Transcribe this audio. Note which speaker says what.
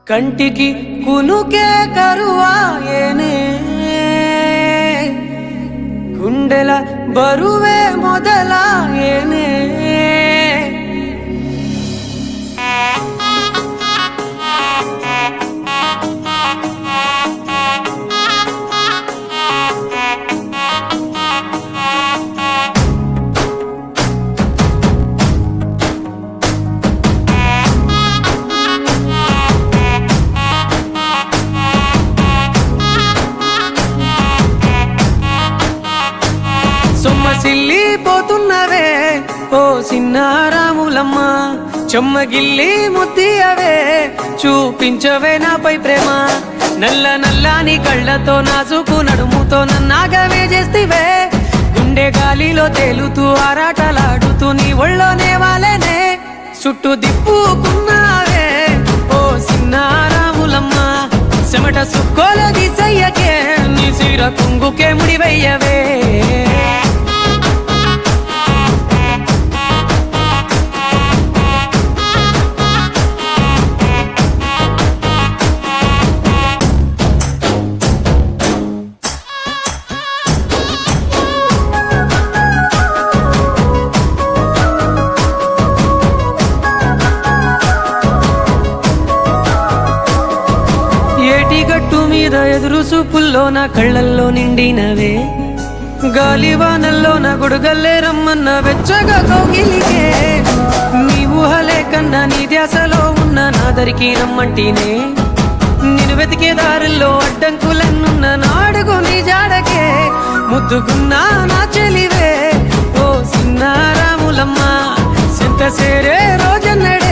Speaker 1: కంటికి కునుకే కరువాయేనే గుండెల బరువే మొదలాయేనే సొమ్మసిల్లిపోతున్నవే ఓ సిన్నారాములమ్మ చెమ్మగిల్లి ముద్దియవే చూపించవే నాపై ప్రేమ నల్ల నల్లాని కళ్ళతో నాజుకు నడుముతో నన్నాగవే చేస్తివే గుండె గాలిలో తేలుతూ ఆరాటలాడుతూ నీ ఒళ్ళోనే వాలేనే చుట్టూ దిప్పుకున్నావే ఓ సిన్నారాములమ్మ చెమట సుక్కోల దిశయ్యకే నీ సిర కుంగుకే ముడివయ్యవే ఏటిగట్టు మీద ఎదురు చూపుల్లో నా కళ్ళల్లో నిండినవే గాలివానల్లో నా గుడుగల్లే రమ్మన్న వెచ్చగా కౌగిలికే నీ ఊహలే కన్నా నీ ధ్యాసలో ఉన్న నాదరికి రమ్మంటినే నేను వెతికే దారుల్లో అడ్డంకులన్నున్న నాడుగు నీ జాడకే ముద్దుకున్నా నా చెలివే ఓ సిన్నారాములమ్మ సింత సేరే రోజన్నడే